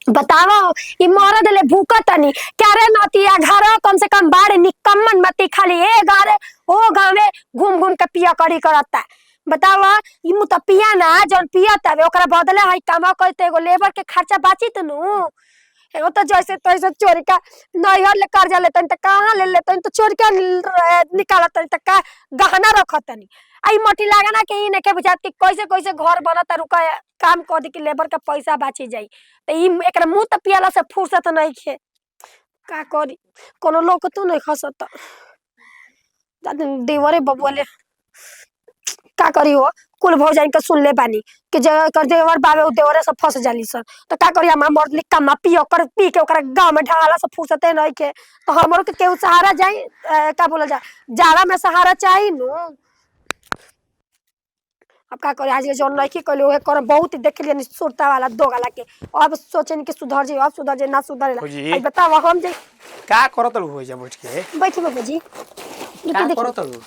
बतावा ई मरद ले भूखा तनी क्या रे नतिया घर कम से कम बाड़े निकम्मन मती खाली ए गारे ओ गाँव में घूम घूम के पिया करी करता। बतावा ई मुत पिया ना जौन पिया तवे ओकरा बदले है कमा करते एगो लेबर के खर्चा बाची त नु। एगो तो जैसे तैसे चोरी का नैहर ले कर्जा लेतन त कहां ले लेतन तो चोरी का निकालतन त का गहना रखतनी। आई मोटी लागना के ई ने के बुझात कि कैसे कैसे घर बनता रुका काम कर दी कि लेबर के पैसा बाची जाई त ई एकरा मुंह त पियाला से फुर्सत नहीं खे का करी कोनो लोग तो नहीं खसत देवरे बबुआ का करी हो कुल भौजाई के सुन ले बानी कि जे कर देवर बाबे उ देवरे से फंस जाली सन तो का करी हम मर्द निकम्मा पी ओकर पी के ओकरा गांव में ढाला से फुर्सते नहीं के तो हमरो के केहू सहारा जाई का बोला जा जाड़ा में सहारा चाहिए नु। अब का करे आज जोन लड़की कहले ओहे कर बहुत देख लियन सुरता वाला दोगला के अब सोचन कि सुधर जे अब सुधर जे ना सुधरेला आई बताओ हम जे का करत हो जा बैठ के बैठी बाबूजी का करत हो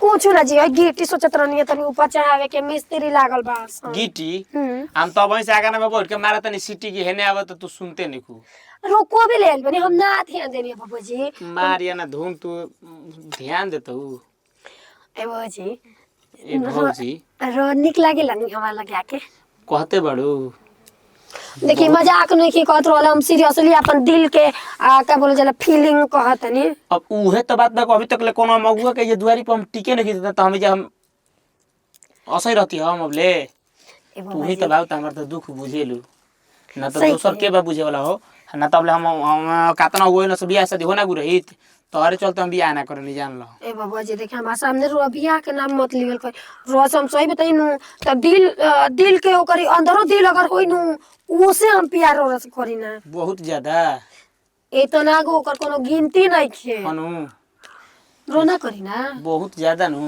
कुछ ना जी गिट्टी सोचत रहनी तनी ऊपर चढ़ावे के मिस्त्री लागल बा गिट्टी हम तो वहीं से आगा में बैठ के मारा तनी सिटी की हेने आवत तो सुनते नहीं खू रोको भी ले बनी हम ना ध्यान देनी बाबूजी मारिया ना धूम तू ध्यान देत हो ए बाबूजी ए भौजी रो निक लागेला नी हमरा लगा के कहते बड़ू देखी मजाक नहीं की कहत रहल हम सीरियसली अपन दिल के का बोले जाला फीलिंग कहतनी। अब उहे तो बात बा अभी तक ले कोनो मगुआ के ये दुआरी पर हम टिके नहीं देता तो हम जे हम असही रहती हम अब ले तू ही तो बात हमर तो दुख बुझेलू ना तो दूसर के बा बुझे वाला हो ना तब ले हम कातना होए ना सब बियाह शादी होना गुरहित तोहरे चलते हम बियाह ना करनी जान लो। ए बाबा जी देखे हमारे सामने रो बियाह के नाम मत लियल कर रोज हम सही बताई नु त दिल के ओकरी अंदरो दिल अगर होई नु ओसे हम प्यार रस करी ना बहुत ज्यादा इतना गो ओकर कोनो गिनती नहीं खे अनु रोना करी ना बहुत ज्यादा नु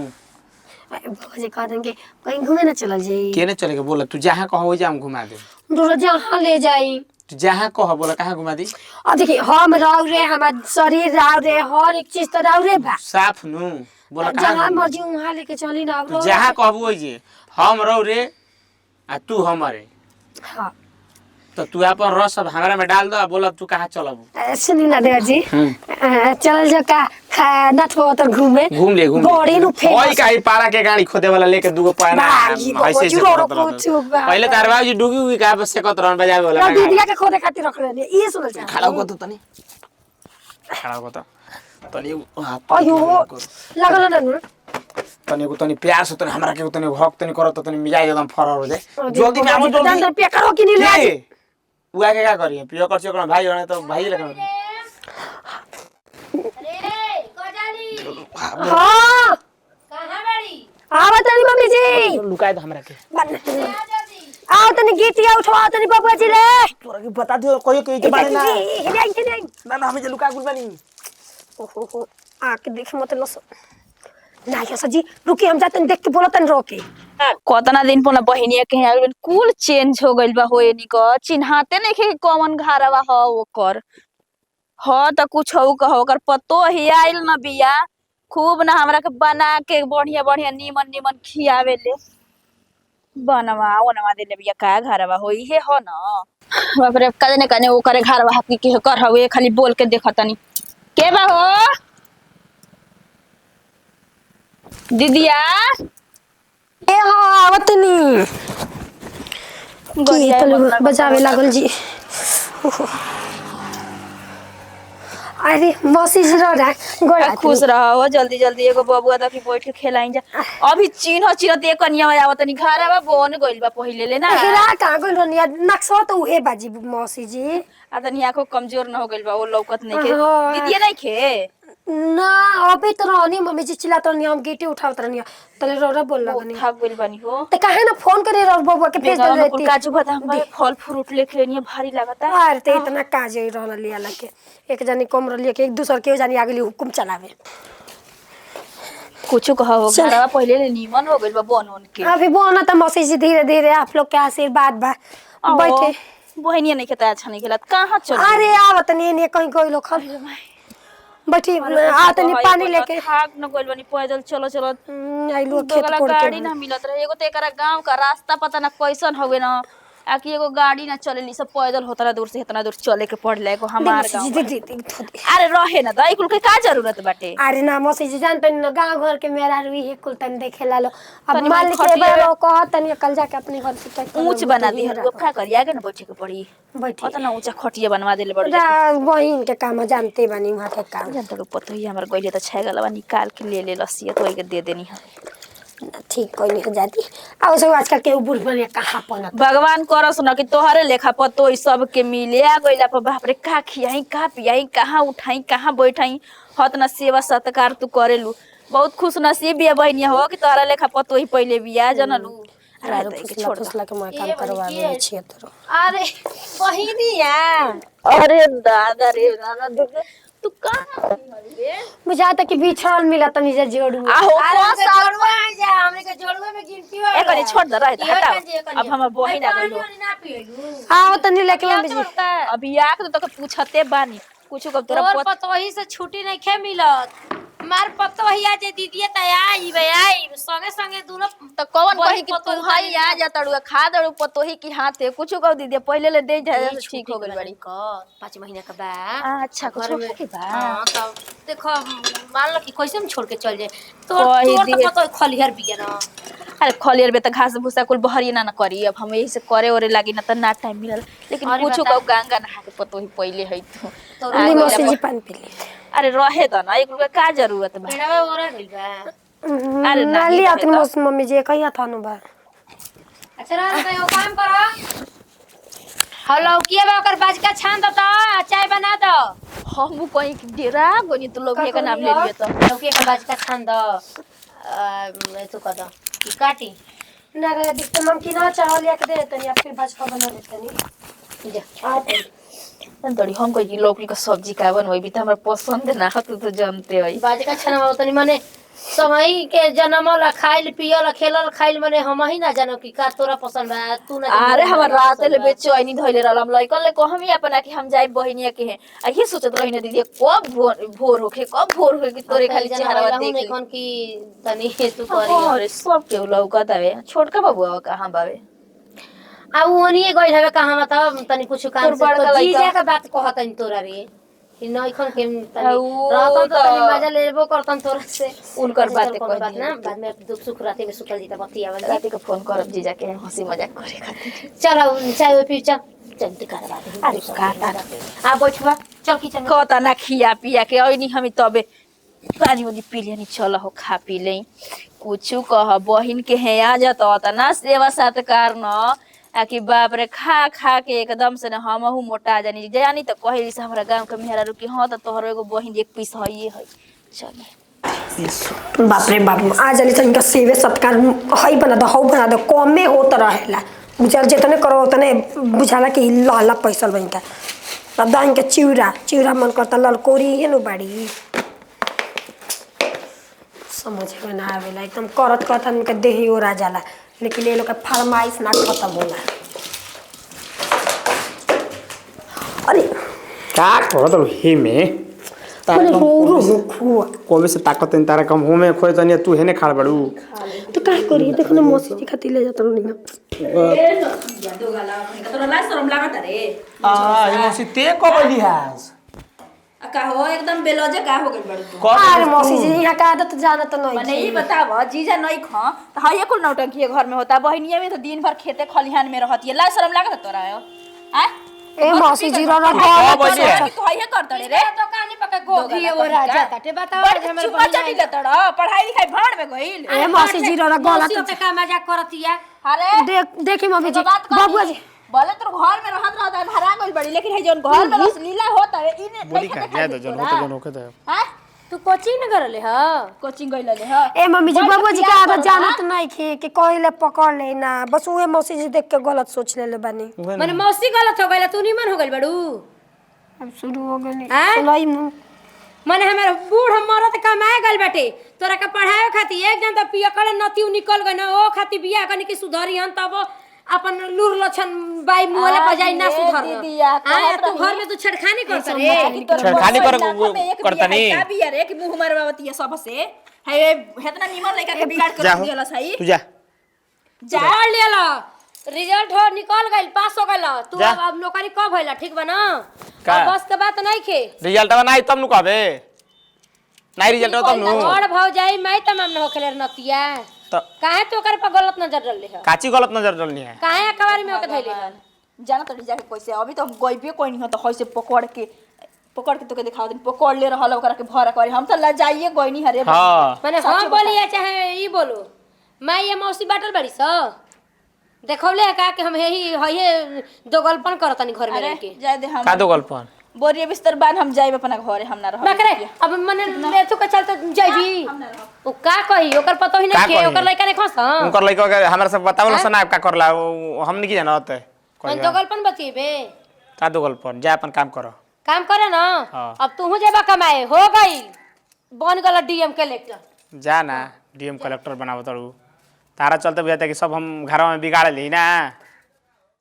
बाबा जी कह देंगे कहीं घूमे ना चलल जाई केने चलेगा बोला तू जहां कहो जा हम घुमा दे रोज जहां ले जाई तू जहां कहो बोला कहां घुमा दी अब देखिए हम राव रे हमार शरीर राव रे हर एक चीज तो राव रे बा साफ नु बोला कहां जहां मर्जी वहां लेके चली ना अब जहां कहबो होई जे हम रहो रे आ तू हमारे हां तो तू अपन रस सब हमरा में डाल दो बोला तू कहां चलबू सुनी ना देवर जी चल जो का नाथ तो घूमे घूम ले बड़ी नु फेमस ओई काई पारा के गाड़ी खोदे वाला लेके दुगो पाना ऐसे से पहले तार बाबूजी डुगी हुई का बस से कत रन बजावे वाला दीदिया के खोदे खातिर रख ले ये सुन जा खड़ा हो तो तनी खड़ा हो तो तनी अयो लागल ना नु तनी को तनी प्यार से तनी हमरा के तनी हक तनी करत तनी मिजाज एकदम फरर हो जाए जल्दी में हम जल्दी पे करो कि नहीं ले उ आके का करिए पियो कर से भाई होने तो भाई लगा अरे कोजाली हां कहां बड़ी आवत तनी मम्मी जी लुकाए तो हमरा के आओ तनी गीतिया उठवा तनी बाबा जी ले तोरा के बता दियो कोई कोई के बारे ना ना ना हमें लुका गुल बनी ओहो आके देख मत लस ना या सजी रुके हम जातन देख के बोलतन रोके कतना दिन पहले बहिनिया के यहाँ कुल चेंज हो गइल बा होए नी क चिन्हाते नहीं के कौन घरवा ह ओकर ह त कुछ हो कह ओकर पतो ही आइल न बिया खूब ना हमरा के बना के बढ़िया बढ़िया नीमन नीमन खियावे ले बनवा ओनवा देले बिया का घरवा होई हे ह न बाप रे कने कने ओकर घरवा हकी के कर हवे खाली बोल के देखतनी के बा हो दीदिया ए हां आवतनी की तले बजावे लागल जी अरे मौसी जी रो गोड़ा खुश रहो जल्दी जल्दी एगो बबुआ त फिर बैठ के खेलाई जा अभी चिन्ह दे कनिया आवत नि घरवा बन गइल बा पहिले ले ना हेरा का गइल रनिया नक्शा तो उहे बाजी मौसी जी आ तनी आंखो कमजोर न हो गइल बा ओ लौकत नहीं के दीदी नहीं खे ना अबे तो रहनी मम्मी जी चिल्लात रहनी हम गिट्टी उठावत रहनी तले रोरा बोल लगनी थक गइल बानी हो त काहे ना फोन करे रो बबुआ के भेज दे देती काजू बादाम भाई फल फ्रूट लेके लेनी भारी लागता अरे ते इतना काजे रहल लिया लके एक जानी कम रह के एक दूसर के जानी आगली हुकुम चलावे कुछ कहो घरवा पहिले ले नीमन हो गइल बा बनन के अभी बोना त मौसी जी धीरे धीरे आप लोग के आशीर्वाद बा बैठे बहनिया नहीं खेता अच्छा नहीं खेलत कहां चल अरे आवत नहीं कहीं कोई लोग खा बैठी आते नहीं पानी लेके भाग न गइल बनी पैदल चलो चलो आई लोग खेत कोड़ के गाड़ी ना मिलत रहे एगो त एकरा गांव का रास्ता पता ना कैसन हवे ना आकि एगो गाड़ी ना चलेली सब पैदल होतना दूर से इतना दूर चले के पड़ले को हमार गांव अरे रहे ना दई कुल के का जरूरत बाटे अरे ना मौसी जी जान तनी ना गांव घर के मेरा रुई है कुल तनी देखे ला लो अब तनी मान खटिया- के बारो कह तनी कल जाके अपने घर से तक ऊंच बना दी हम का करी आगे ना बैठे के पड़ी बैठी उतना ऊंचा खटिया बनवा देले बड़ी बहिन के काम जानते बनी वहां के काम जनता को पतो ही हमर गइले त छै गलवा निकाल के ले लसिया तो के दे देनी है ठीक कोई नहीं हो जाती अब सब आजकल के बुढ़ बने कहां पना भगवान करस न कि तोहरे लेखा पतो ई सब के मिले आ गइला पर बाप रे का खियाई का पियाई कहां उठाई कहां बैठाई हत न सेवा सत्कार तू करेलू बहुत खुश नसीब है बहनिया हो कि तोहरा लेखा पतो ही पहले बिया जनलू अरे छोड़ फसला के मैं काम करवा ले छिए तोरो अरे बहिनिया अरे दादा रे दादा तू कहां बुझाता कि बिछड़ल मिला तनी जे जोड़ू आहो अरे कौन सा जोड़वा आ जा हमरे के जोड़वा में गिनती हो एक कनी छोड़ दे रहे हटाओ अब हमर बहिन आ गइल हो ना पिएलू आओ तनी लेके ला बिजी अभी आके तो तके पूछते बानी कुछ कब तोरा तोर पतोही से छुट्टी नहीं खे मिलत मार पतोहिया जे दीदी त आई संगे संगे दोनों तो कौन बड़ी कही कि पतोही तू हाई आ जा तड़ुआ खा दड़ू पतोही की हाथे कुछ कह दी दे पहले ले दे जाए तो ठीक हो गइल बड़ी 5 महीना के बाद अच्छा कुछ घर में के बा हां तब देखो मान लो कि कैसे हम छोड़ के चल जाए कही तोर दिए। तो पतो खलिहर बिया ना अरे खलियर में तो घास भूसा कुल बहरी ना करी अब हम यही से करे ओरे लागी ना त ना टाइम मिलल लेकिन अरे कुछ बता। कह गंगा नहा के पतोही पहले है तो अली मौसी जी पानी पी ले अरे रहे त ना एक रुपया का जरूरत बा पेड़वा ओरा गइल बा अरे ना नाली ही आती रहे मौसी मम्मी जी कहिया था नु बा अच्छा रह तो काम करो हेलो किए बा ओकर बाजका छान दो त चाय बना दो हम कहीं डेरा गोनी तो लोग के नाम ले लिए तो लौकी के बाजका छान दो तो कह दो कि काटी ना रे दिक्कत हम की ना चावल लेके दे तनी अब फिर भाजपा बना देतनी जा आ तड़ी हम कहीं लौकी का सब्जी का बनवाई भी त हमरा पसंद ना हो तू तो जानते होई बाजका छाना तनी माने समय के जन्मल खाइल पियल खेलल खाइल माने हम ही ना जानो कि का तोरा पसंद बा तू ना अरे हमर रात ले बेचैनी धइले रहल हम लइकन ले कहम ही अपना कि हम जाई बहिनिया के है आ ये सोचत रही ना दीदी कब भोर होखे कि तोरे खाली चेहरा देख नहीं कौन की तनी तू करी अरे सब के लौकत आवे छोटका बबुआ कहां बावे आ ओनिए गइल हवे कहां मतलब तनी कुछ काम तोर से बड़का तो जी लइका। जा के बात कहतन तोरा रे कि नहीं खन के तनी ऊ रहतन तो तो- तनी मजा लेबो करतन तोरा से उनकर बातें कोनो कह बात दिया। ना बाद में दुख सुख रहते के सुखल जीता बतियावल रात के फोन करब जीजा के हंसी मजाक करे खातिर चल चाय पी चल चल दिखा बात अरे का आ बैठवा चल किचन में कहता ना खिया पिया के ओइनी हमी तबे पानी उनी पी लेनी चल हो खा पी ले कुछ कह बहिन के है आ जाता ना सेवा सत्कार न आ कि बाप रे खा खा के एकदम से न हमहू मोटा जानी जानी तो कहली से हमरा गांव के मेहरा रुकी हां तो तोहरो एगो बहिन एक पीस हइए है चल बाप रे बाप आ जली तनिका सेवे सत्कार हई बना दो हौ बना दो कमे होत रहेला बुझल जितने करो उतने बुझाला कि लाला पैसा बनका तब दान के चिउरा मन करता ललकोरी है नु बाड़ी समझ में ना आवेला एकदम करत करत हमके देही ओरा जाला लेकिन ये लोग का फरमाइश ना खत्म होला अरे का करत हे में मने रो खुआ कोबे से ताकत नहीं तारा कम हो में खोय तनी तू हेने खाड़ बड़ू तो का करी देखो ना मौसी जी खातिर ले जात रहनी तोरा ला शरम लागत रे आ ये मौसी ते कबली हास का हो एकदम बेलौजे का हो गइल बड़ तू अरे मौसी जी यहाँ का आदत जानत नहीं मने ई बताव जीजा नहीं खा त हये कुल नौटंकी घर में होता बहिनिया में तो दिन भर खेते खलिहान में रहती है ला शरम लागत तोरा आ ए मौसी जी रो हाँ, बजिए। तू हये कर दड़े रे दुकान पे गोभी ओरा जाता टे बताओ बड़ हमर चुपा चटी ले तड़ा पढ़ाई लिखाई भाड़ में गइल ए मौसी जी रो गलत पे का मजाक करतिया अरे देखी मम्मी जी बात कर बाबूआ जी बोले तोर घर में रहत हरा गइल बड़ी लेकिन है जोन घर में रस लीला होता है इने बोली का जाय दो जन होते जन होके दे हां तू कोचिंग न करले ह कोचिंग गइल ले हां ए मम्मी जी बाबूआ जी के आदत जानत नहीं कि कहले पकड़ ले ना बस उहे मौसी जी देख के गलत सोच ले बानी माने मौसी गलत हो गइल तू निमन हो गइल बड़ू अब शुरू हो गनी हैं? सुनाई मुंह माने हमर बूढ़ मरद कमाए गइल बाटे तोरा के पढ़ाए खातिर एक जन त पिया करे नतिउ निकल गए ना ओ खातिर बियाह कनी के सुधरी हन तब अपन लूर लछन बाई मुहले बजाई ना सुधर दीदिया, हां तू घर में तू छेड़खानी कर रे छेड़खानी करता नहीं। का बिया रे कि मुंह मारवावती है सब से है हेतना निमन लइका के बिगाड़ कर जाओ दियला सही तू जा जा लेला रिजल्ट हो निकल गइल पास हो गइल तू जा। अब नौकरी कब भइला ठीक बा ना का? अब बस के बात नहीं खे रिजल्ट नहीं तब नु कहबे नहीं रिजल्ट तब नु और भाव जाई मैं तमाम न होखेले नतिया तो काहे तो ओकर पर गलत नजर डालले है काची गलत नजर डालनी है काहे अकबारी में ओके धइले है जाना तो जाके कैसे अभी तो हम गइबे कोई नहीं हो तो कैसे पकड़ के तो के दिखाओ दिन पकड़ ले रहल ओकरा के भरा करे हम तो लजाइए गई नहीं हरे हां माने हम बोलिए चाहे ई बोलो मैं ये मौसी बाटल बड़ी स देखौले का कि हम हे दोगलपन करतनी घर में रह के जाय दे हम का दो गलपन बोरिए बिस्तर बांध हम जाइब अपना घरे हम ना रह बकरे अब मने ले तू के चलते जाइबी ओ का कही ओकर पतो ही का नहीं के कही? ओकर लइका ने खस उनकर लइका के हमरा से बतावल सना का करला हम नहीं जानत है मन दोगलपन बतिएबे का दो गलपन जा अपन काम करो काम करे ना हाँ। अब तू जेबा कमाए हो गई बन गल डीएम कलेक्टर जा ना डीएम कलेक्टर बनावत तारा चलते बुझाता कि सब हम घरवा में बिगाड़ ली ना